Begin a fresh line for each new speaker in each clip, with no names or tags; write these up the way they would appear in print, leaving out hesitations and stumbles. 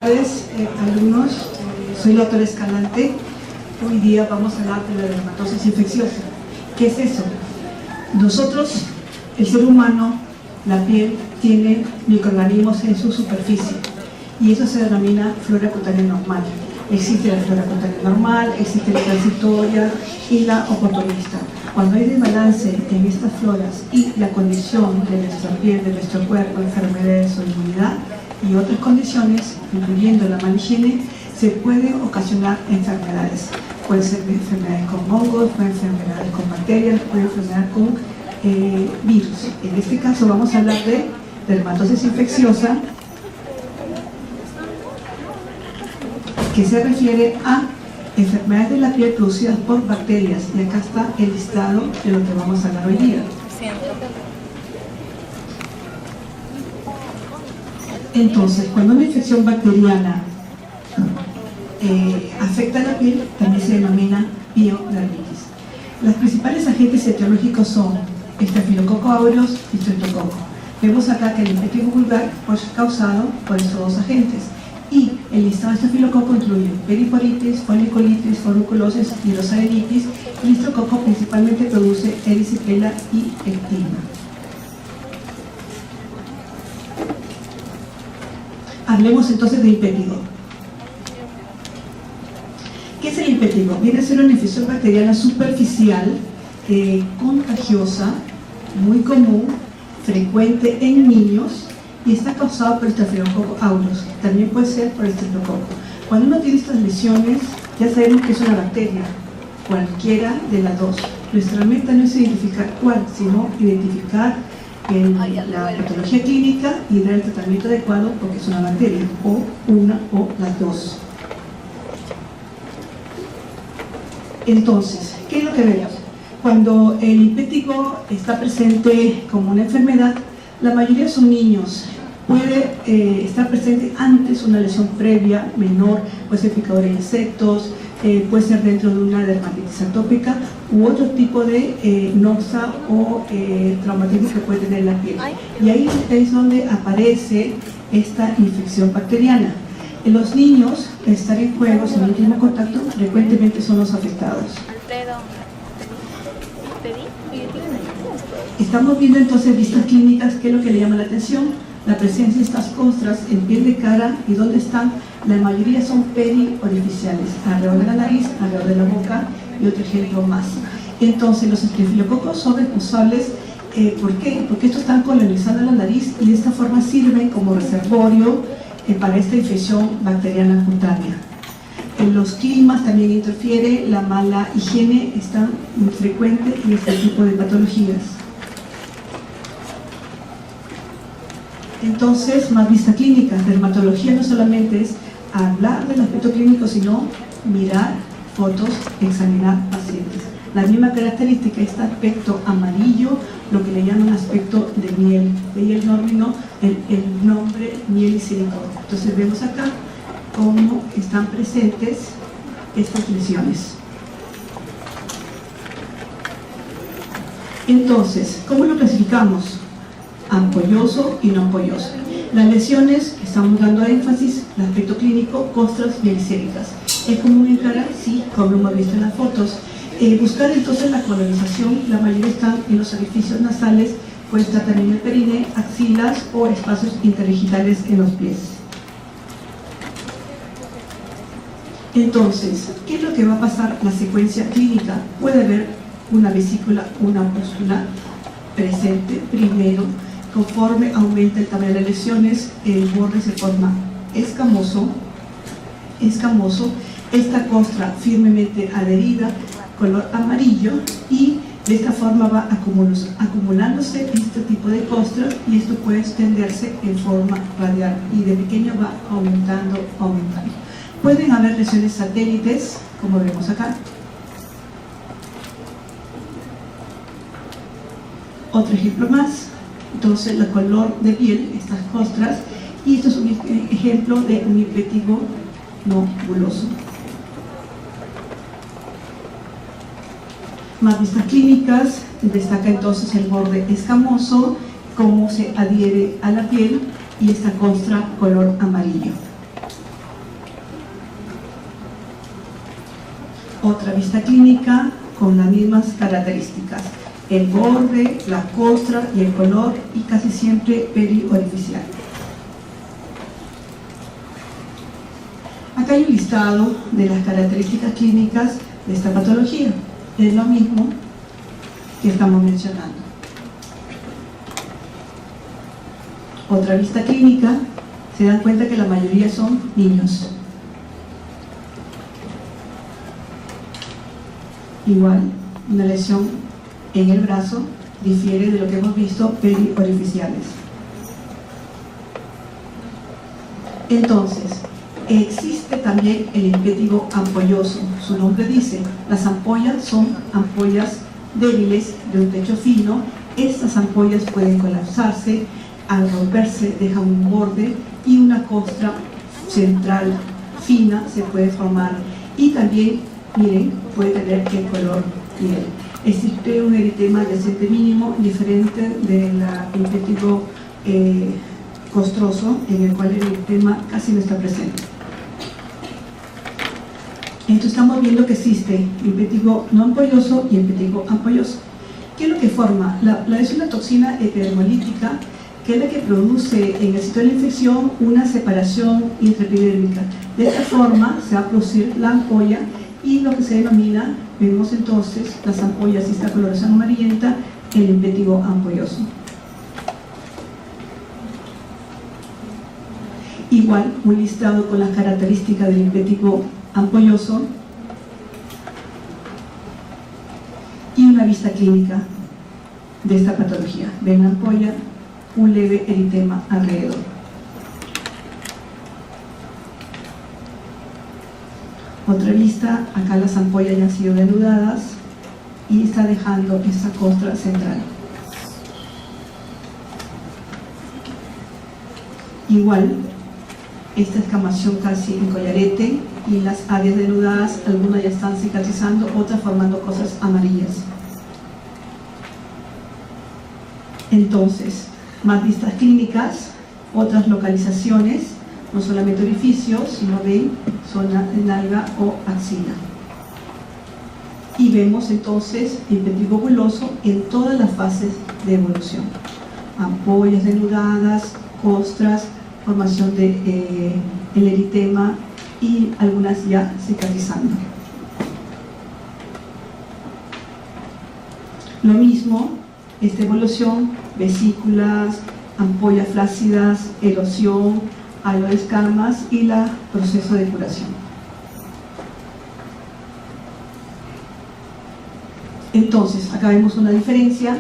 Alumnos, soy la doctora Escalante. Hoy día vamos a hablar de la dermatosis infecciosa. ¿Qué es eso? Nosotros, el ser humano, la piel tiene microorganismos en su superficie y eso se denomina flora cutánea normal. Existe la flora cutánea normal, existe la transitoria y la oportunista. Cuando hay desbalance en estas floras y la condición de nuestra piel, de nuestro cuerpo, enfermedades o inmunidad y otras condiciones, incluyendo la mala higiene, se pueden ocasionar enfermedades. Pueden ser enfermedades con hongos, pueden ser enfermedades con bacterias, pueden ser enfermedades con virus. En este caso vamos a hablar de dermatosis infecciosa, que se refiere a enfermedades de la piel producidas por bacterias, y acá está el listado de lo que vamos a hablar hoy día. Entonces, cuando una infección bacteriana afecta a la piel, también se denomina piodermitis. Los principales agentes etiológicos son Staphylococcus aureus y Streptococcus. Vemos acá que el infección vulgar fue causado por estos dos agentes. Y el listado de estafilococo incluye periporitis, folicolitis, forunculosis y rosadenitis. El estrococo principalmente produce erisipela y ectima. Hablemos entonces de impétigo. ¿Qué es el impétigo? Viene a ser una infección bacteriana superficial, contagiosa, muy común, frecuente en niños, y está causado por Staphylococcus aureus. También puede ser por Streptococcus. Cuando uno tiene estas lesiones, ya sabemos que es una bacteria, cualquiera de las dos. Nuestra meta no es identificar cuál, sino identificar la patología clínica y dar el tratamiento adecuado porque es una bacteria, o una o las dos. Entonces, ¿qué es lo que vemos? Cuando el impétigo está presente como una enfermedad, la mayoría son niños. Puede estar presente antes una lesión previa, menor, puede ser picadura de insectos, puede ser dentro de una dermatitis atópica u otro tipo de noxa o traumatismo que puede tener la piel. Y ahí es donde aparece esta infección bacteriana. En los niños, estar en juegos, en el último contacto, frecuentemente son los afectados. Estamos viendo entonces vistas clínicas. ¿Qué es lo que le llama la atención? La presencia de estas costras en piel de cara. ¿Y dónde están? La mayoría son periorificiales, alrededor de la nariz, alrededor de la boca y otro ejemplo más. Entonces los estafilococos son responsables. ¿Por qué? Porque estos están colonizando la nariz y de esta forma sirven como reservorio para esta infección bacteriana cutánea. En los climas también interfiere, la mala higiene está muy frecuente en este tipo de patologías. Entonces, más vistas clínicas. Dermatología no solamente es hablar del aspecto clínico, sino mirar fotos, examinar pacientes. La misma característica, este aspecto amarillo, lo que le llaman aspecto de miel. De ahí el nombre miel y silicón. Entonces vemos acá cómo están presentes estas lesiones. Entonces, ¿cómo lo clasificamos? Ampolloso y no ampolloso. Las lesiones que estamos dando énfasis, el aspecto clínico, costras mielicéricas. ¿Es común en cara? Sí, como hemos visto en las fotos. Buscar entonces la colonización, la mayoría están en los orificios nasales, puede estar también en el perine, axilas o espacios interdigitales en los pies. Entonces, ¿qué es lo que va a pasar? La secuencia clínica. Puede haber una vesícula, una opúscula presente primero. Conforme aumenta el tamaño de las lesiones, el borde se forma escamoso, esta costra firmemente adherida, color amarillo, y de esta forma va acumulándose este tipo de costras y esto puede extenderse en forma radial y de pequeño va aumentando. Pueden haber lesiones satélites, como vemos acá. Otro ejemplo más. Entonces, el color de piel, estas costras, y esto es un ejemplo de un impétigo no buloso. Más vistas clínicas, destaca entonces el borde escamoso, cómo se adhiere a la piel y esta costra color amarillo. Otra vista clínica con las mismas características: el borde, la costra y el color, y casi siempre periorificial. Acá hay un listado de las características clínicas de esta patología. Es lo mismo que estamos mencionando. Otra vista clínica, se dan cuenta que la mayoría son niños. Igual, una lesión en el brazo difiere de lo que hemos visto periorificiales. Entonces, existe también el impétigo ampolloso. Su nombre dice, las ampollas son ampollas débiles de un techo fino. Estas ampollas pueden colapsarse, al romperse dejan un borde y una costra central fina se puede formar, y también, miren, puede tener el color piel. Existe un eritema adyacente mínimo diferente del impétigo costroso, en el cual el eritema casi no está presente. Entonces estamos viendo que existe impétigo no ampolloso y impétigo ampolloso. ¿Qué es lo que forma? Es una toxina epidermolítica, que es la que produce en el sitio de la infección una separación intraepidérmica. De esta forma se va a producir la ampolla, y lo que se denomina, vemos entonces las ampollas y esta coloración amarillenta, el impétigo ampolloso. Igual, un listado con las características del impétigo ampolloso y una vista clínica de esta patología. Ven la ampolla, un leve eritema alrededor. Otra vista, acá las ampollas ya han sido denudadas y está dejando esa costra central. Igual, esta escamación casi en collarete, y las áreas denudadas, algunas ya están cicatrizando, otras formando cosas amarillas. Entonces, más vistas clínicas, otras localizaciones, no solamente orificios, sino ven zona de nalga o axila. Y vemos entonces impétigo buloso en todas las fases de evolución: ampollas denudadas, costras, formación de el eritema, y algunas ya cicatrizando. Lo mismo, esta evolución: vesículas, ampollas flácidas, erosión, halo de escamas y el proceso de curación. Entonces, acá vemos una diferencia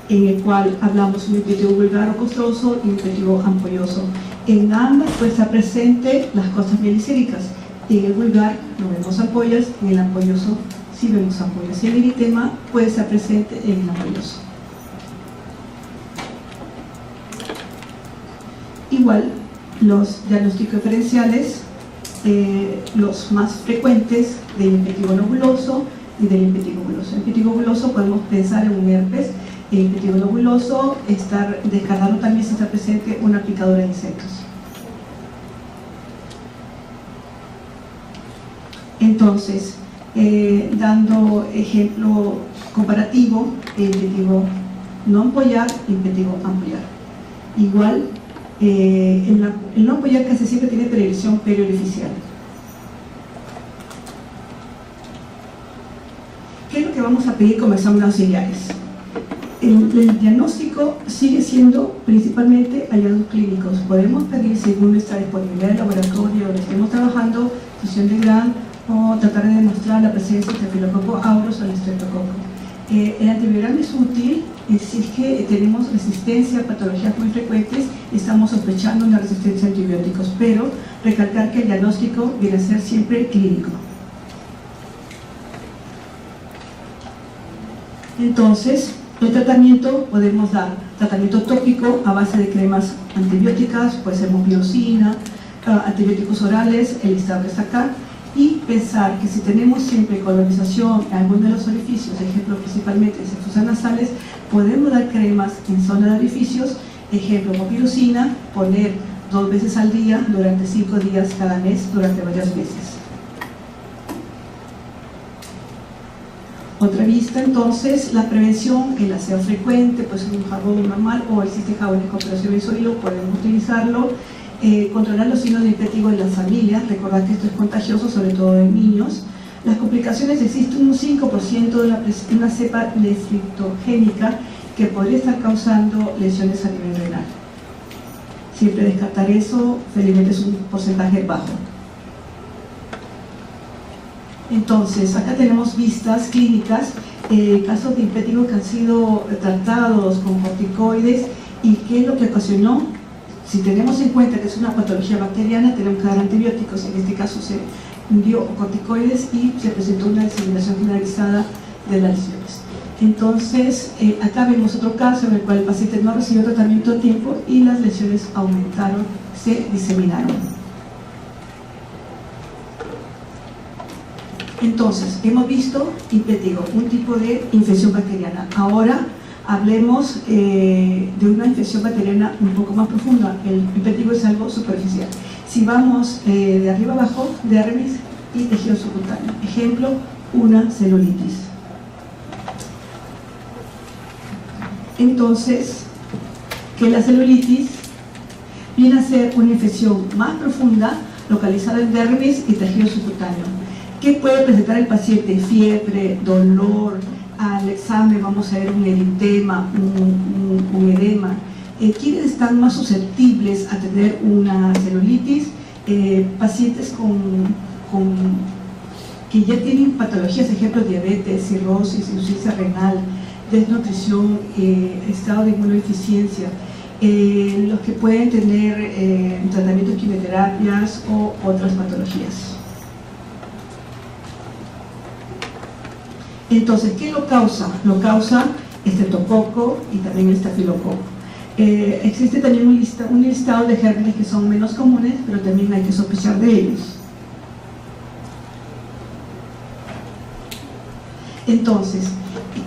en el cual hablamos de un impétigo vulgar o costroso y un impétigo ampolloso. En ambas puede estar presente las costras mielicéricas. En el vulgar no vemos ampollas, en el ampolloso sí vemos ampollas. Y el eritema puede estar presente en el ampolloso. Igual, los diagnósticos diferenciales, los más frecuentes del impétigo nobuloso y del impétigo buloso. El impétigo buloso podemos pensar en un herpes. El impétigo nobuloso, descartando también si está presente una picadura de insectos. Entonces, dando ejemplo comparativo, el impétigo no ampollar y el impétigo ampollar. Igual, el no ampollar casi siempre tiene previsión periorificial. ¿Qué es lo que vamos a pedir como exámenes auxiliares? El diagnóstico sigue siendo principalmente hallazgos clínicos. Podemos pedir, según nuestra disponibilidad de laboratorio donde estemos trabajando, fusión de Gram, o tratar de demostrar la presencia de Staphylococcus aureus o el estreptococo. El antiviral es útil si es que tenemos resistencia a patologías muy frecuentes y estamos sospechando una resistencia a antibióticos, pero recalcar que el diagnóstico viene a ser siempre clínico. Entonces, el tratamiento podemos dar tratamiento tópico a base de cremas antibióticas, puede ser mupirocina, antibióticos orales, el listado está acá, y pensar que si tenemos siempre colonización en alguno de los orificios, ejemplo principalmente en fosas nasales, podemos dar cremas en zona de orificios, ejemplo mupirocina, poner 2 veces al día durante 5 días cada mes, durante varios meses. Otra vista, entonces, la prevención, el aseo frecuente, pues un jabón normal o existe jabones con prevención de sólido, podemos utilizarlo. Controlar los signos de impétigo en las familias, recordar que esto es contagioso, sobre todo en niños. Las complicaciones, existe un 5% de una cepa leptogénica que podría estar causando lesiones a nivel renal. Siempre descartar eso, felizmente es un porcentaje bajo. Entonces, acá tenemos vistas clínicas, casos de impéticos que han sido tratados con corticoides y qué es lo que ocasionó. Si tenemos en cuenta que es una patología bacteriana, tenemos que dar antibióticos, en este caso se dio corticoides y se presentó una diseminación generalizada de las lesiones. Entonces, acá vemos otro caso en el cual el paciente no recibió tratamiento a tiempo y las lesiones aumentaron, se diseminaron. Entonces, hemos visto impétigo, un tipo de infección bacteriana. Ahora hablemos de una infección bacteriana un poco más profunda. El impétigo es algo superficial. Si vamos de arriba abajo, dermis y tejido subcutáneo. Ejemplo, una celulitis. Entonces, que la celulitis viene a ser una infección más profunda localizada en dermis y tejido subcutáneo. ¿Qué puede presentar el paciente? Fiebre, dolor, al examen vamos a ver un eritema, un edema. ¿Quiénes están más susceptibles a tener una celulitis? Pacientes que ya tienen patologías, ejemplo, diabetes, cirrosis, insuficiencia renal, desnutrición, estado de inmunodeficiencia, los que pueden tener tratamiento de quimioterapias o otras patologías. Entonces, ¿qué lo causa? Lo causa estreptococo y también el estafilococo. Existe también un listado de gérmenes que son menos comunes, pero también hay que sospechar de ellos. Entonces,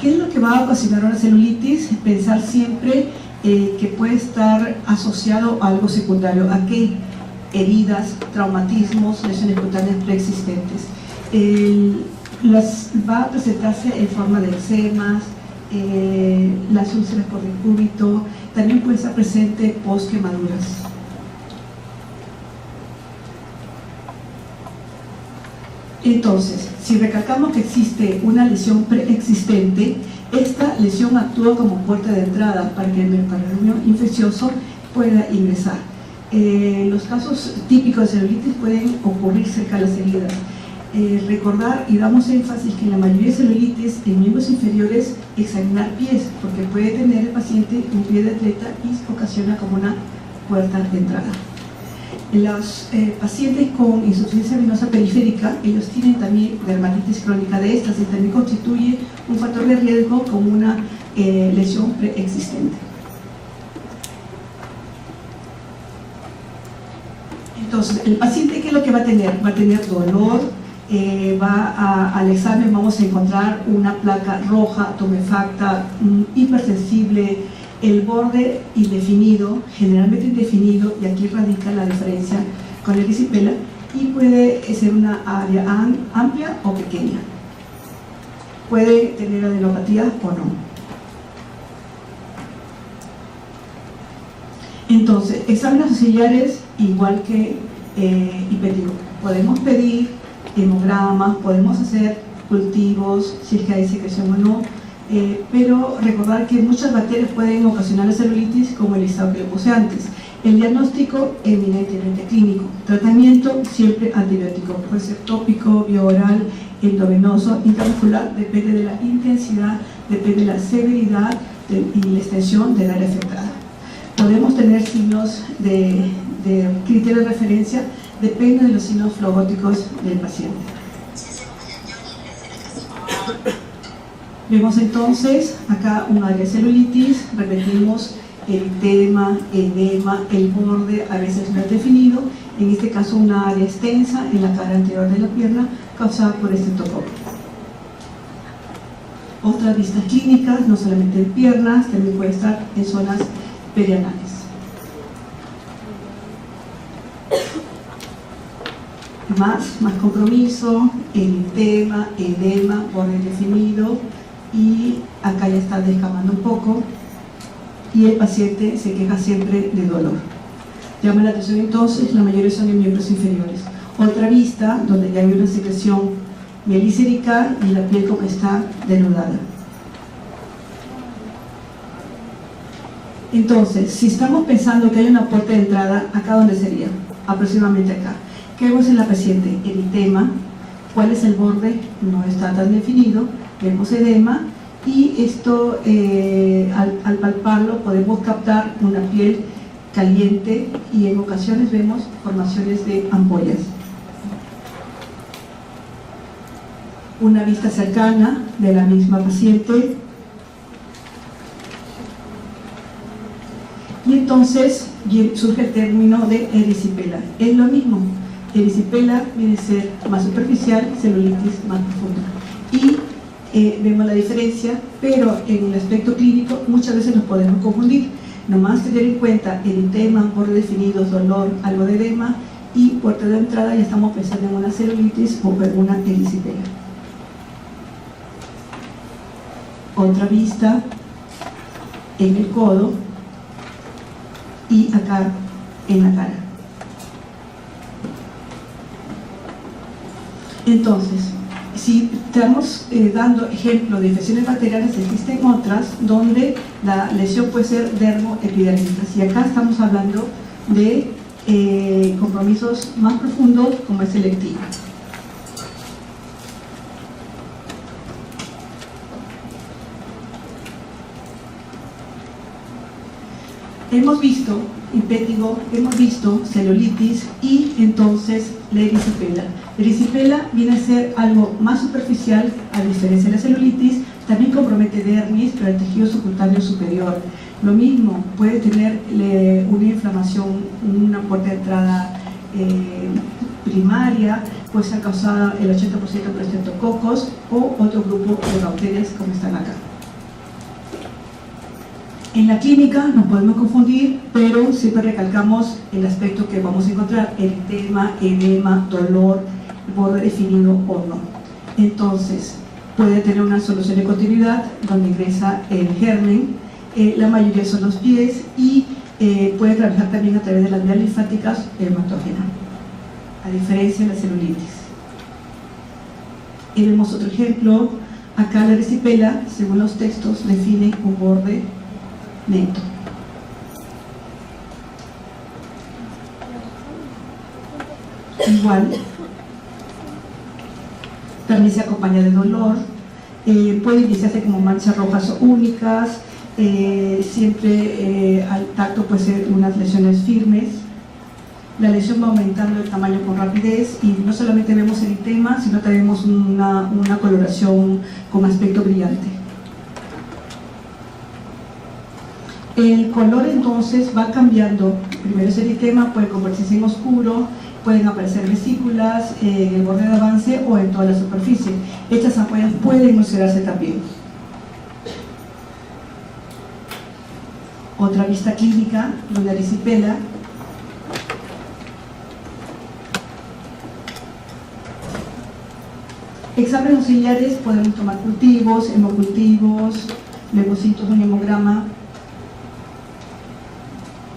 ¿qué es lo que va a ocasionar una celulitis? Pensar siempre que puede estar asociado a algo secundario. ¿A qué? Heridas, traumatismos, lesiones cutáneas preexistentes. Va a presentarse en forma de eczemas, las úlceras por decúbito, también puede estar presente post quemaduras. Entonces, si recalcamos que existe una lesión preexistente, esta lesión actúa como puerta de entrada para que el miocardio infeccioso pueda ingresar. Los casos típicos de celulitis pueden ocurrir cerca de las heridas. Recordar y damos énfasis que en la mayoría de celulitis en miembros inferiores examinar pies, porque puede tener el paciente un pie de atleta y ocasiona como una puerta de entrada. Los pacientes con insuficiencia venosa periférica, ellos tienen también dermatitis crónica de estas y también constituye un factor de riesgo como una lesión preexistente. Entonces, el paciente, ¿qué es lo que va a tener? Va a tener dolor, al examen vamos a encontrar una placa roja, tumefacta, hipersensible, el borde indefinido, generalmente indefinido, y aquí radica la diferencia con el erisipela, y puede ser una área amplia o pequeña. Puede tener adenopatía o no. Entonces, exámenes auxiliares igual que impétigo. Podemos pedir hemogramas, podemos hacer cultivos, si es que hay secreción o no, pero recordar que muchas bacterias pueden ocasionar la celulitis, como el listado que le puse antes. El diagnóstico eminentemente clínico. Tratamiento siempre antibiótico, puede ser tópico, biooral, endovenoso, intramuscular, depende de la intensidad, depende de la severidad y la extensión del área afectada. Podemos tener signos de criterio de referencia, depende de los signos flogóticos del paciente. Vemos entonces acá un área de celulitis, repetimos eritema, edema, el borde a veces no es definido, en este caso una área extensa en la cara anterior de la pierna causada por estreptococo. Otras vistas clínicas, no solamente en piernas, también puede estar en zonas perianales. Más compromiso, eritema, edema, borde definido, y acá ya está descamando un poco, y el paciente se queja siempre de dolor. Llama la atención entonces, la mayoría son en miembros inferiores. Otra vista, donde ya hay una secreción mielicérica y la piel como está denudada. Entonces, si estamos pensando que hay una puerta de entrada, ¿acá dónde sería? Aproximadamente acá. ¿Qué vemos en la paciente? Eritema. ¿Cuál es el borde? No está tan definido. Vemos edema, y esto al palparlo podemos captar una piel caliente, y en ocasiones vemos formaciones de ampollas. Una vista cercana de la misma paciente, y entonces surge el término de erisipela. Es lo mismo, erisipela viene a ser más superficial, celulitis más profunda, y vemos la diferencia, pero en el aspecto clínico muchas veces nos podemos confundir. Nomás tener en cuenta eritema, borde definido, dolor, algo de edema, y puerta de entrada ya estamos pensando en una celulitis o en una erisipela. Otra vista en el codo y acá en la cara. Entonces, si estamos dando ejemplo de infecciones bacterianas, existen otras donde la lesión puede ser dermoepidérmica, y acá estamos hablando de compromisos más profundos como es selectivo. Hemos visto impétigo, hemos visto celulitis y entonces la erisipela. La erisipela viene a ser algo más superficial, a diferencia de la celulitis. También compromete dermis, pero el tejido subcutáneo superior. Lo mismo, puede tener una inflamación, una puerta de entrada primaria, puede ser causada el 80% por estreptococos o otro grupo de bacterias como están acá. En la clínica nos podemos confundir, pero siempre recalcamos el aspecto que vamos a encontrar: eritema, edema, dolor, borde definido o no. Entonces, puede tener una solución de continuidad donde ingresa el germen, la mayoría son los pies, y puede trabajar también a través de las vías linfáticas hematógenas, a diferencia de la celulitis. Y vemos otro ejemplo. Acá la erisipela, según los textos, define un borde neto. Igual, también se acompaña de dolor, puede iniciarse como manchas rojas únicas, siempre al tacto puede ser unas lesiones firmes. La lesión va aumentando el tamaño con rapidez, y no solamente vemos eritema, sino también vemos una coloración con aspecto brillante. El color entonces va cambiando. Primero es eritema, puede convertirse en oscuro, pueden aparecer vesículas en el borde de avance o en toda la superficie. Estas ampollas pueden ulcerarse también. Otra vista clínica de la erisipela. Exámenes auxiliares, podemos tomar cultivos, hemocultivos, leucocitos, un hemograma,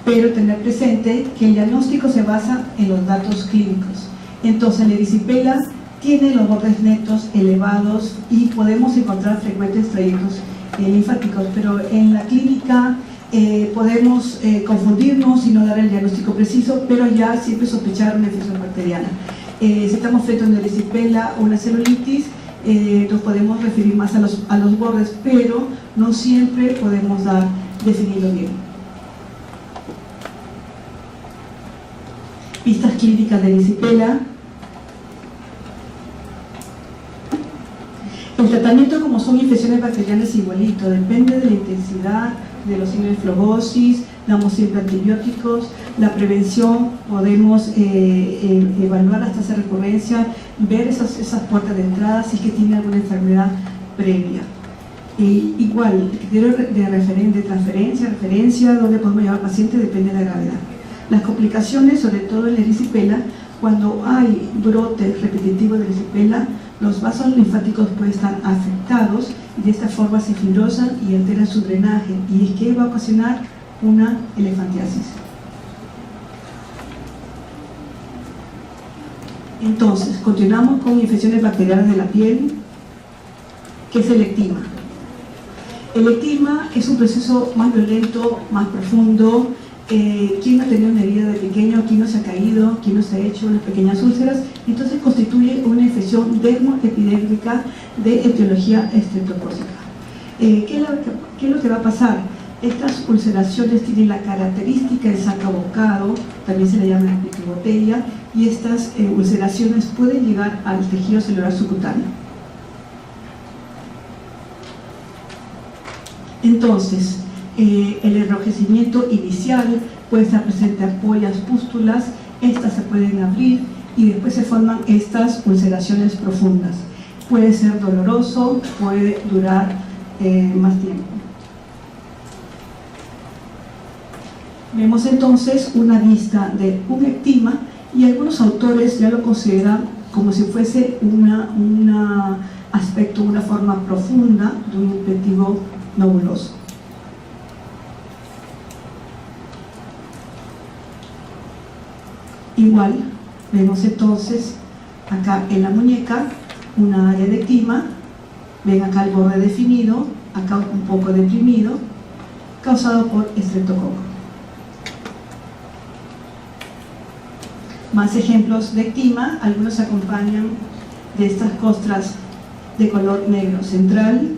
pero tener presente que el diagnóstico se basa en los datos clínicos. Entonces la erisipela tiene los bordes netos elevados y podemos encontrar frecuentes trayectos linfáticos, pero en la clínica podemos confundirnos y no dar el diagnóstico preciso, pero ya siempre sospechar una infección bacteriana. Si estamos frente a una erisipela o una celulitis, nos podemos referir más a los bordes, pero no siempre podemos definirlo bien. Vistas clínicas de erisipela. El tratamiento, como son infecciones bacterianas, igualito, depende de la intensidad, de los signos de flebosis, damos siempre antibióticos. La prevención, podemos evaluar las tasas de recurrencia, ver esas puertas de entrada si es que tiene alguna enfermedad previa. Igual, el criterio de transferencia, referencia, donde podemos llevar al paciente, depende de la gravedad. Las complicaciones, sobre todo en la erisipela, cuando hay brotes repetitivos de erisipela, Los vasos linfáticos pueden estar afectados y de esta forma se fibrosan y alteran su drenaje, y es que va a ocasionar una elefantiasis. Entonces, continuamos con infecciones bacterianas de la piel, que es el eczema. El eczema es un proceso más violento, más profundo. ¿Quién no ha tenido una herida de pequeño? ¿Quién no se ha caído? ¿Quién no se ha hecho unas pequeñas úlceras? Entonces constituye una infección dermoepidérmica de etiología estreptocócica. ¿Qué es lo que va a pasar? Estas ulceraciones tienen la característica de saca-bocado, también se le llama botella, y estas ulceraciones pueden llegar al tejido celular subcutáneo. Entonces, el enrojecimiento inicial puede estar presente ampollas, pústulas, estas se pueden abrir y después se forman estas ulceraciones profundas. Puede ser doloroso, puede durar más tiempo. Vemos entonces una vista de un eczema y algunos autores ya lo consideran como si fuese un aspecto, una forma profunda de un impetigo noduloso. Igual, vemos entonces acá en la muñeca una área de eczema, ven acá el borde definido, acá un poco deprimido, causado por estreptococo. Más ejemplos de eczema, algunos se acompañan de estas costras de color negro central,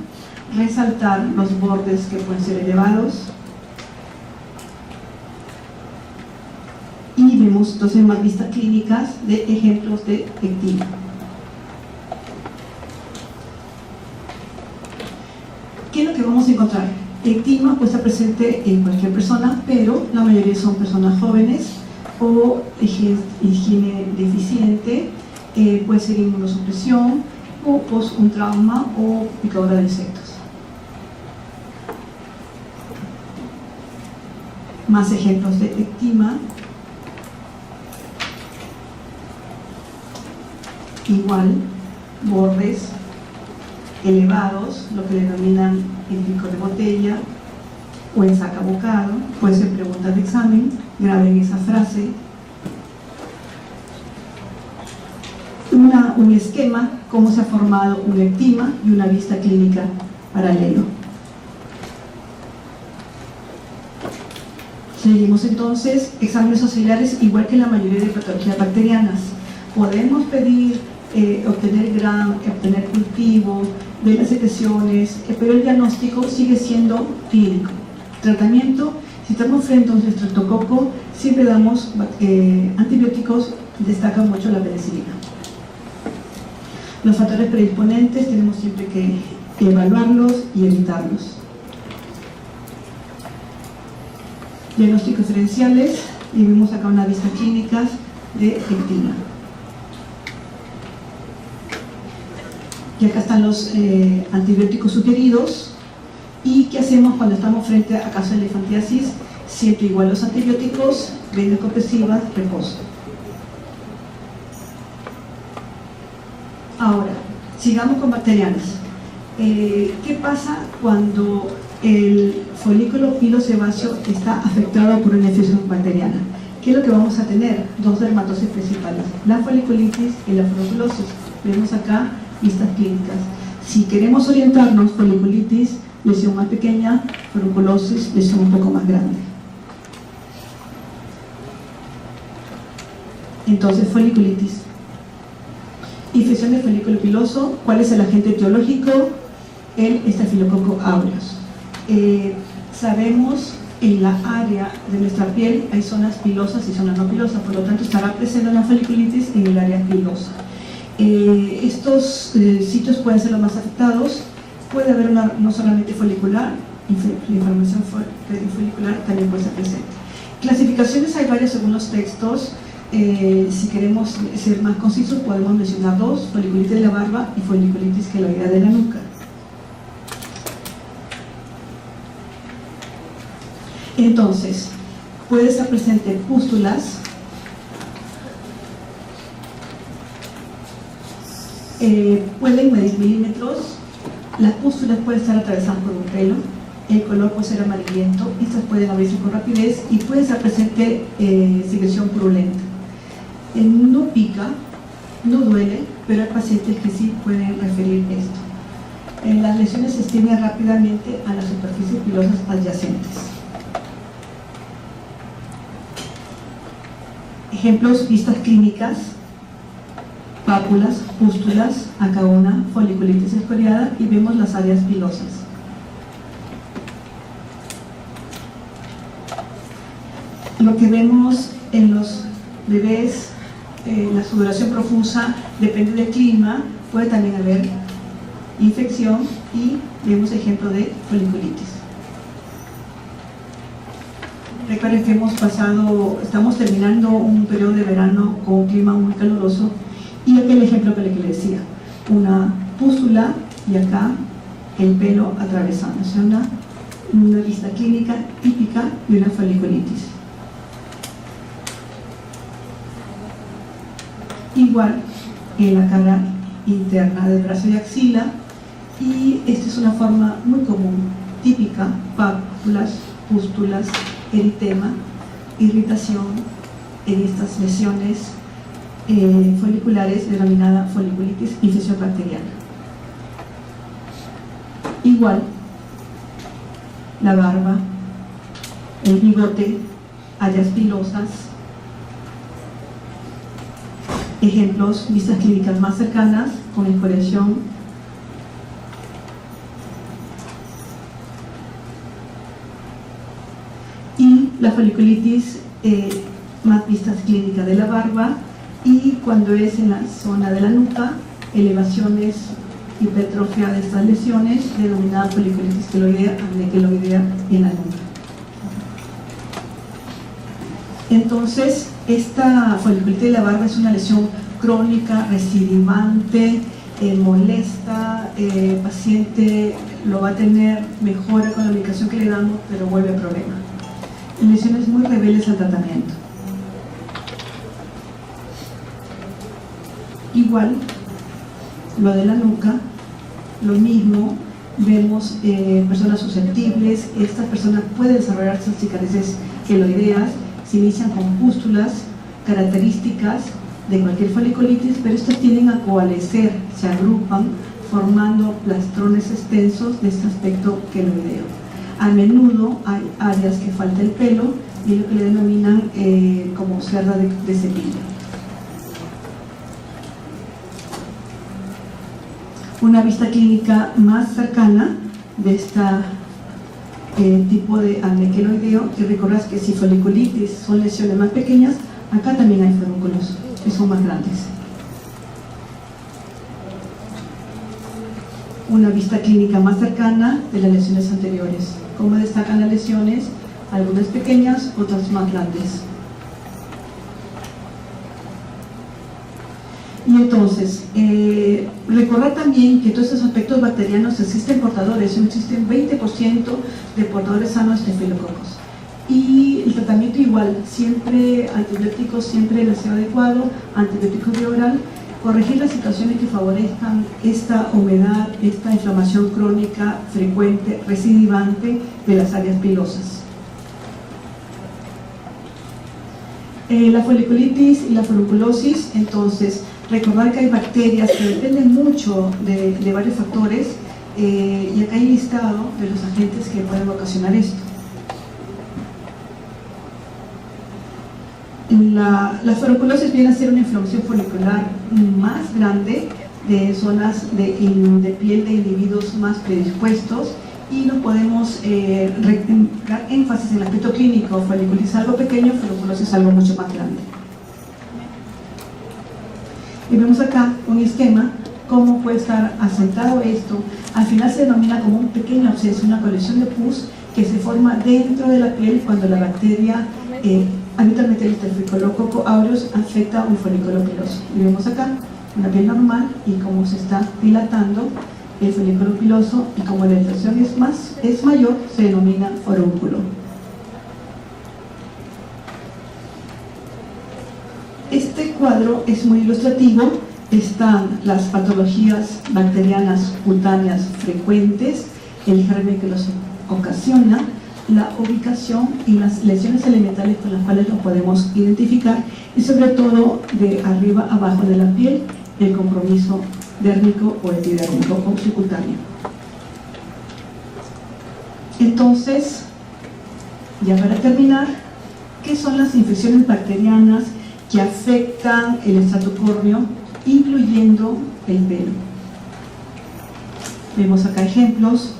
resaltar los bordes que pueden ser elevados, y vemos entonces más vistas clínicas de ejemplos de eczema. ¿Qué es lo que vamos a encontrar? Eczema puede estar presente en cualquier persona, pero la mayoría son personas jóvenes o higiene deficiente, puede ser inmunosupresión o post un trauma o picadura de insectos. Más ejemplos de eczema. Igual, bordes elevados, lo que denominan el pico de botella o en saca-bocado. Puede ser preguntas de examen, graben esa frase. Un esquema, cómo se ha formado un eczema y una vista clínica paralelo. Seguimos entonces, exámenes auxiliares, igual que la mayoría de patologías bacterianas. Podemos pedir, obtener GRAM, obtener cultivo de las secreciones, pero el diagnóstico sigue siendo clínico. Tratamiento, si estamos frente a un estreptococo, siempre damos antibióticos, destaca mucho la penicilina. Los factores predisponentes tenemos siempre que evaluarlos y evitarlos. Diagnósticos diferenciales, y vemos acá una vista clínicas de eczema. Y acá están los antibióticos sugeridos. ¿Y qué hacemos cuando estamos frente a casos de elefantiasis? Siempre igual los antibióticos, vendas compresivas, reposo. Ahora, sigamos con bacterianas. ¿Qué pasa cuando el folículo pilosebáceo está afectado por una infección bacteriana? ¿Qué es lo que vamos a tener? Dos dermatosis principales, la foliculitis y la foliculosis. Vemos acá vistas clínicas. Si queremos orientarnos, foliculitis, lesión más pequeña, foliculosis, lesión un poco más grande. Entonces, foliculitis. Infección del folículo piloso, ¿cuál es el agente etiológico? El estafilococo aureus. Sabemos en la área de nuestra piel hay zonas pilosas y zonas no pilosas, por lo tanto estará presente la foliculitis en el área pilosa. Estos sitios pueden ser los más afectados. Puede haber no solamente folicular, la inflamación folicular también puede estar presente. Clasificaciones hay varias según los textos. Si queremos ser más concisos, podemos mencionar dos: foliculitis de la barba y foliculitis queloidea de la nuca. Entonces, puede estar presente pústulas, pueden medir milímetros, las pústulas pueden estar atravesadas por un pelo, el color puede ser amarillento, estas pueden abrirse con rapidez y puede estar presente secreción purulenta. No pica, no duele, pero hay pacientes que sí pueden referir esto. Las lesiones se extienden rápidamente a las superficies pilosas adyacentes. Ejemplos: vistas clínicas, pápulas, pústulas, acá una foliculitis escoriada, y vemos las áreas pilosas. Lo que vemos en los bebés, la sudoración profusa, depende del clima, puede también haber infección, y vemos ejemplo de foliculitis. Recuerden que estamos terminando un periodo de verano con un clima muy caluroso, y aquel ejemplo que le decía, una pústula y acá el pelo atravesando, o sea, una vista clínica típica de una foliculitis. Igual en la cara interna del brazo y axila, y esta es una forma muy común, típica: pápulas, pústulas, eritema, irritación en estas lesiones foliculares, denominada foliculitis infección bacteriana. Igual la barba, el bigote, áreas pilosas. Ejemplos: vistas clínicas más cercanas con escoriación, y la foliculitis más vistas clínicas de la barba, y cuando es en la zona de la nuca, elevaciones, hipertrofia de estas lesiones, denominada foliculitis queloidea, aniquiloidea en la nuca. Entonces, esta foliculitis de la barba es una lesión crónica, recidivante, molesta, el paciente lo va a tener, mejora con la medicación que le damos, pero vuelve a problema. Lesiones muy rebeldes al tratamiento. Igual, lo de la nuca, lo mismo, vemos personas susceptibles. Estas personas pueden desarrollar estas cicatrices queloideas, se inician con pústulas características de cualquier foliculitis, pero estas tienden a coalescer, se agrupan, formando plastrones extensos de este aspecto queloideo. A menudo hay áreas que falta el pelo, y lo que le denominan como cerda de cepillo. Una vista clínica más cercana de este tipo de acné queloideo, y recordad que si foliculitis son lesiones más pequeñas, acá también hay forúnculos que son más grandes. Una vista clínica más cercana de las lesiones anteriores. Como destacan las lesiones, algunas pequeñas, otras más grandes. Y entonces, recordar también que todos estos aspectos bacterianos existen portadores, existen 20% de portadores sanos de estafilococos. Y el tratamiento igual, siempre antibióticos, siempre el aseo adecuado, antibióticos vía oral, corregir las situaciones que favorezcan esta humedad, esta inflamación crónica, frecuente, recidivante de las áreas pilosas. La foliculitis y la folliculosis, entonces, recordar que hay bacterias que dependen mucho de varios factores, y acá hay listado de los agentes que pueden ocasionar esto. La foliculosis viene a ser una inflamación folicular más grande de zonas de piel de individuos más predispuestos, y no podemos dar énfasis en el aspecto clínico. Foliculitis algo pequeño, foliculosis algo mucho más grande. Y vemos acá un esquema, cómo puede estar asentado esto. Al final se denomina como un pequeño absceso, una colección de pus que se forma dentro de la piel cuando la bacteria, habitualmente el Staphylococcus aureus, afecta un folículo piloso. Y vemos acá una piel normal, y cómo se está dilatando el folículo piloso, y como la dilatación es mayor, se denomina forúnculo. Este cuadro es muy ilustrativo están las patologías bacterianas cutáneas frecuentes, el germen que los ocasiona, la ubicación y las lesiones elementales con las cuales los podemos identificar, y sobre todo de arriba a abajo de la piel, el compromiso dérmico o epidérmico o subcutáneo. Entonces, ya para terminar, ¿qué son las infecciones bacterianas que afectan el estrato córneo, incluyendo el pelo? Vemos acá ejemplos: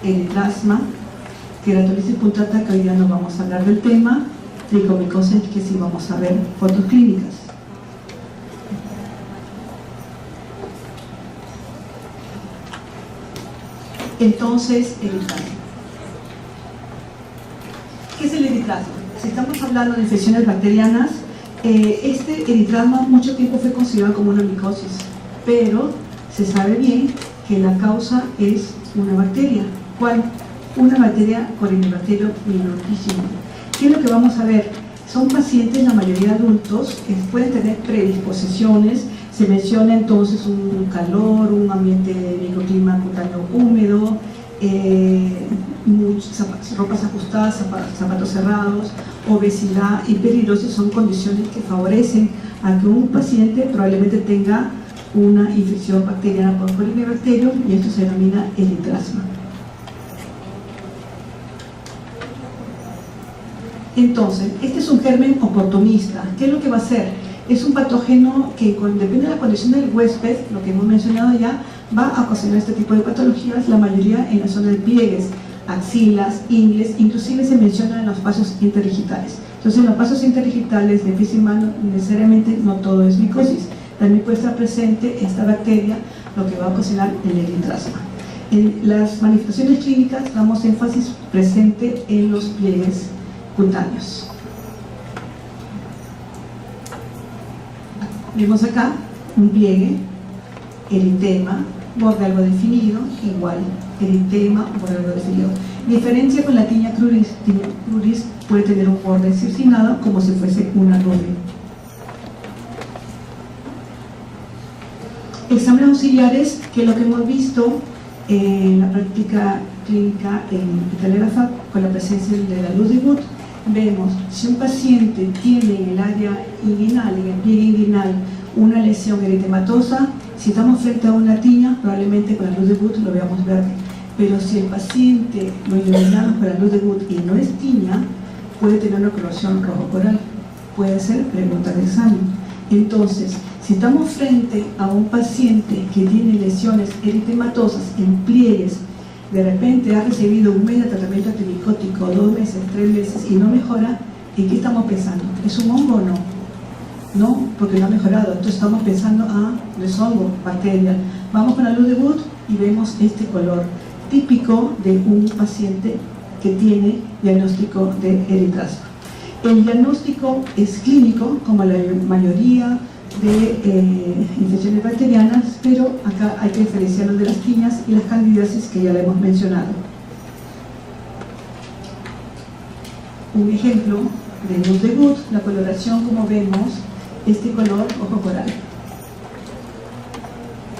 eritlasma, queratolisis punctata, que hoy día no vamos a hablar del tema, tricomicosis, que sí vamos a ver fotos clínicas. Entonces, eritlasma. ¿Qué es el eritlasma? Si estamos hablando de infecciones bacterianas, este eritlasma mucho tiempo fue considerado como una micosis, pero se sabe bien que la causa es una bacteria. ¿Cuál? Una bacteria Corynebacterium minutissimum. ¿Qué es lo que vamos a ver? Son pacientes, la mayoría adultos, que pueden tener predisposiciones. Se menciona entonces un calor, un ambiente de microclima cutáneo húmedo, ropas ajustadas, zapatos cerrados, obesidad y peligrosis son condiciones que favorecen a que un paciente probablemente tenga una infección bacteriana por Corynebacterium, y esto se denomina eritlasma. Entonces, este es un germen oportunista. ¿Qué es lo que va a hacer? Es un patógeno que, depende de la condición del huésped, lo que hemos mencionado ya, va a ocasionar este tipo de patologías, la mayoría en la zona de pliegues, axilas, ingles, inclusive se menciona en los pasos interdigitales. Entonces, en los pasos interdigitales de pies y mano, necesariamente no todo es micosis. También puede estar presente esta bacteria, lo que va a ocasionar el eritlasma. En las manifestaciones clínicas damos énfasis presente en los pliegues cutáneos. Vemos acá un pliegue, eritema, borde algo definido, igual, eritema, borde algo definido. Diferencia con la tinea cruris. Tinea cruris puede tener un borde circinado como si fuese una nube. Exámenes auxiliares, que es lo que hemos visto en la práctica clínica en Italiana con la presencia de la luz de Wood. Vemos, si un paciente tiene en el área inguinal, en el pliegue inguinal, una lesión eritematosa, si estamos frente a una tiña, probablemente con la luz de Wood lo veamos verde. Pero si el paciente lo iluminamos con la luz de Wood y no es tiña, puede tener una coloración rojo coral. Puede ser pregunta de examen. Entonces, si estamos frente a un paciente que tiene lesiones eritematosas en pliegues, de repente ha recibido un mes de tratamiento antimicótico, 2 meses, 3 meses y no mejora, ¿en qué estamos pensando? ¿Es un hongo o no? No, porque no ha mejorado. Entonces estamos pensando, no es hongo, bacteria. Vamos con la luz de Wood y vemos este color típico de un paciente que tiene diagnóstico de eritlasma. El diagnóstico es clínico, como la mayoría de infecciones bacterianas, pero acá hay que diferenciarlo de las tiñas y las candidiasis, que ya le hemos mencionado. Un ejemplo de luz de Wood, la coloración, como vemos, este color ojo coral.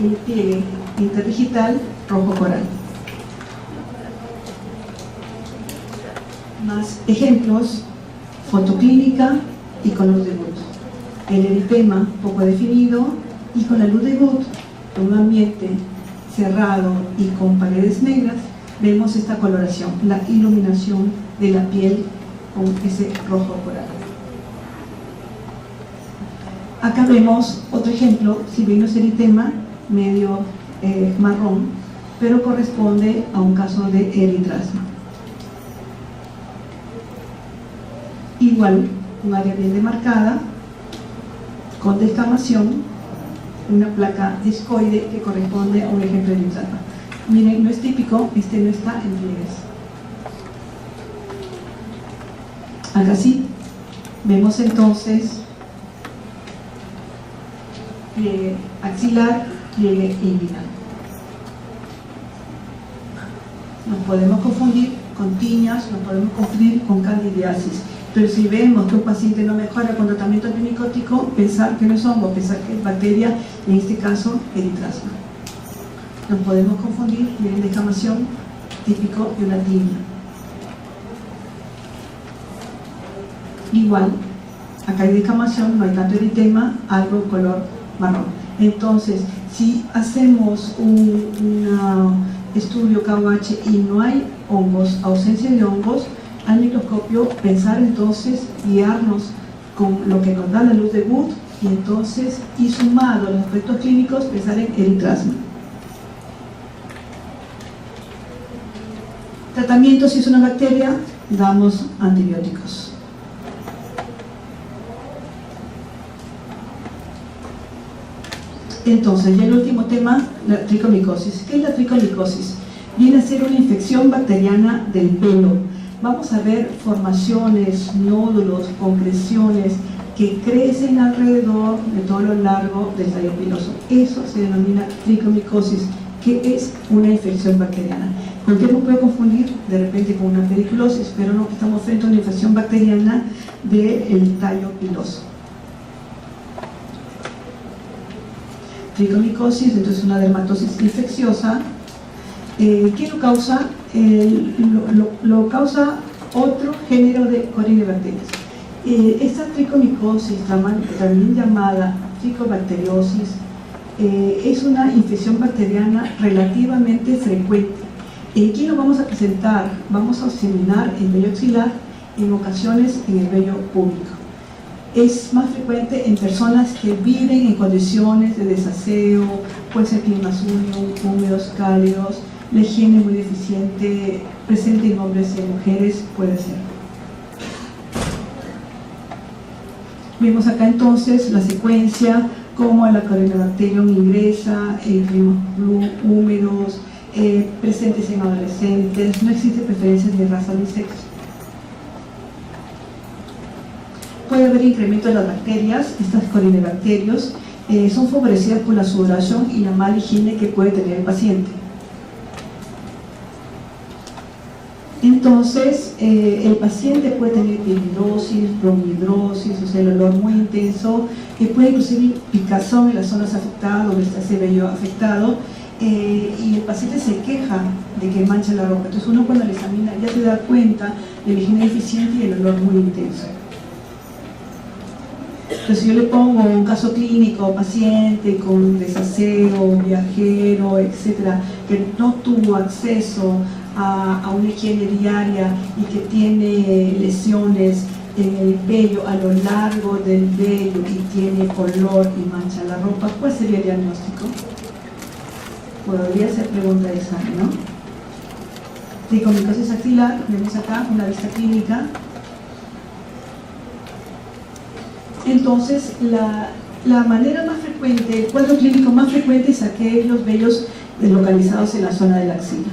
El pliegue interdigital rojo coral. Más ejemplos: fotoclínica y con luz de Wood. El eritema poco definido y con la luz de Wood, en un ambiente cerrado y con paredes negras, vemos esta coloración, la iluminación de la piel con ese rojo coral. Acá vemos otro ejemplo, si bien no es eritema, medio marrón, pero corresponde a un caso de eritlasma. Igual, un área bien demarcada, con descamación, una placa discoide que corresponde a un ejemplo de eritlasma. Miren, no es típico, este no está en pliegues. Acá sí, vemos entonces pliegue axilar, pliegue inguinal. Nos podemos confundir con tiñas, nos podemos confundir con candidiasis, Pero si vemos que un paciente no mejora con tratamiento antimicótico, pensar que no es hongo, pensar que es bacteria, en este caso eritrasma. Nos podemos confundir, miren, descamación típico de una tibia. Igual, acá hay descamación, no hay tanto eritema, algo color marrón. Entonces, si hacemos un estudio KOH y no hay hongos, ausencia de hongos, al microscopio pensar entonces, guiarnos con lo que nos da la luz de Wood y entonces, y sumado a los aspectos clínicos, pensar en eritrasma. Tratamiento: si es una bacteria, damos antibióticos. Entonces, ya el último tema, la tricomicosis. ¿Qué es la tricomicosis? Viene a ser una infección bacteriana del pelo. Vamos a ver formaciones, nódulos, concreciones que crecen alrededor de todo lo largo del tallo piloso. Eso se denomina tricomicosis, que es una infección bacteriana. ¿Con qué nos puede confundir? De repente con una pediculosis, pero no, estamos frente a una infección bacteriana del tallo piloso. Tricomicosis, entonces una dermatosis infecciosa. ¿Qué lo causa? Lo causa otro género de corinebacterias. Esta tricomicosis, también llamada tricobacteriosis, es una infección bacteriana relativamente frecuente. ¿En quién lo vamos a presentar? Vamos a examinar el vello axilar, en ocasiones en el vello púbico. Es más frecuente en personas que viven en condiciones de desaseo, puede ser climas húmedos, cálidos, la higiene muy deficiente, presente en hombres y en mujeres, puede ser. Vemos acá entonces la secuencia, cómo la Corynebacterium ingresa, climas húmedos, presentes en adolescentes, no existe preferencia de raza ni sexo. Puede haber incremento de las bacterias. Estas corinebacterios son favorecidas por la sudoración y la mala higiene que puede tener el paciente. Entonces, el paciente puede tener pielidrosis, bromidrosis, o sea, el olor muy intenso, que puede inclusive picazón en las zonas afectadas, donde está ese vello afectado, y el paciente se queja de que mancha la ropa. Entonces, uno cuando le examina ya se da cuenta de la higiene deficiente y el olor muy intenso. Entonces, si yo le pongo un caso clínico, paciente con desaseo, viajero, etcétera, que no tuvo acceso a una higiene diaria y que tiene lesiones en el vello, a lo largo del vello, y tiene color y mancha la ropa, ¿cuál sería el diagnóstico? Podría ser pregunta de examen, ¿no? Tricomicosis axilar, vemos acá una vista clínica. Entonces, la manera más frecuente, el cuadro clínico más frecuente es aquellos vellos localizados en la zona de la axila.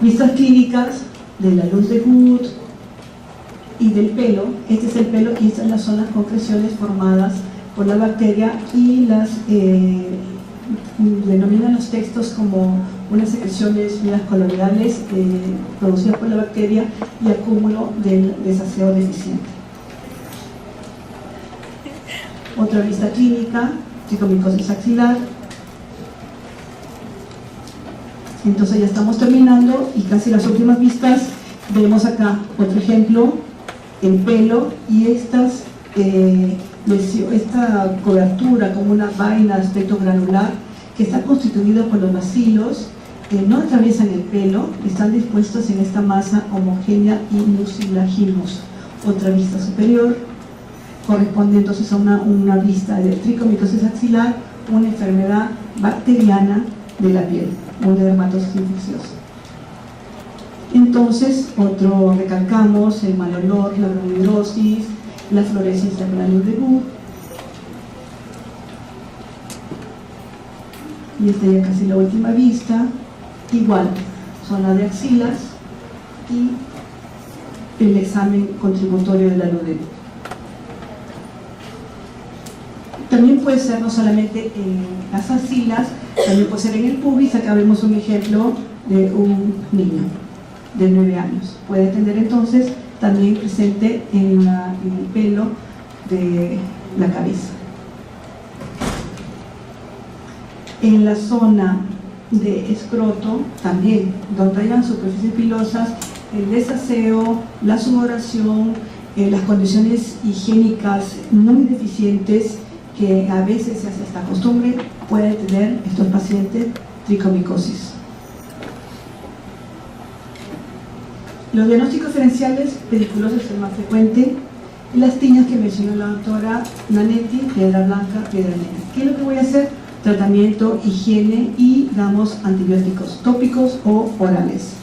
Vistas clínicas de la luz de Wood y del pelo. Este es el pelo y estas son las concreciones formadas por la bacteria, y las denominan los textos como unas secreciones medias coloidales producidas por la bacteria y acúmulo del desaseo deficiente. Otra vista clínica, tricomicosis axilar. Entonces ya estamos terminando y casi las últimas vistas. Vemos acá otro ejemplo, el pelo y esta cobertura como una vaina de aspecto granular que está constituida por los bacilos, no atraviesan el pelo, están dispuestos en esta masa homogénea y mucilaginosa. Otra vista superior corresponde entonces a una vista de tricomicosis axilar, una enfermedad bacteriana de la piel, una dermatosis infecciosa. Entonces, recalcamos el mal olor, la bromidrosis, la fluorescencia con la luz de Wood. Y esta ya casi la última vista. Igual, zona de axilas y el examen contributorio de la luz de Wood. También puede ser no solamente en las axilas, también puede ser en el pubis. Acá vemos un ejemplo de un niño. de 9 años. Puede tener entonces también presente en el pelo de la cabeza. En la zona de escroto también, donde hayan superficies pilosas, el desaseo, la sudoración, las condiciones higiénicas muy deficientes, que a veces se hace esta costumbre, pueden tener estos pacientes tricomicosis. Los diagnósticos diferenciales, pediculosis es el más frecuente, y las tiñas que mencionó la doctora Nanetti, piedra blanca, piedra negra. ¿Qué es lo que voy a hacer? Tratamiento, higiene y damos antibióticos tópicos o orales.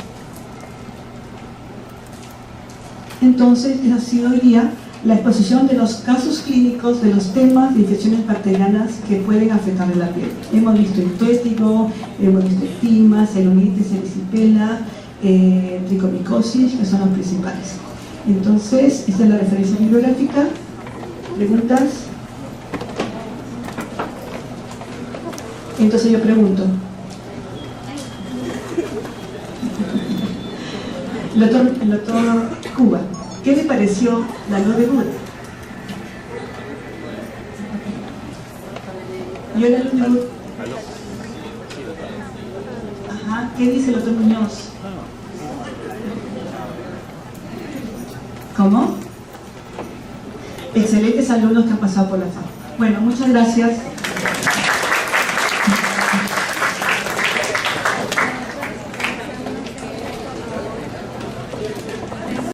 Entonces, esa ha sido hoy día la exposición de los casos clínicos de los temas de infecciones bacterianas que pueden afectar la piel. Hemos visto el tuéstigo, hemos visto ectimas, celulitis, erisipela, tricomicosis, que son los principales. Entonces, esta es la referencia bibliográfica. ¿Preguntas? Entonces yo pregunto. El doctor Cuba, ¿qué le pareció la luz de Buda? Yo la luz de Buda. Ajá, ¿qué dice el doctor Muñoz? ¿Cómo? Excelentes alumnos que han pasado por la FA. Bueno, muchas gracias.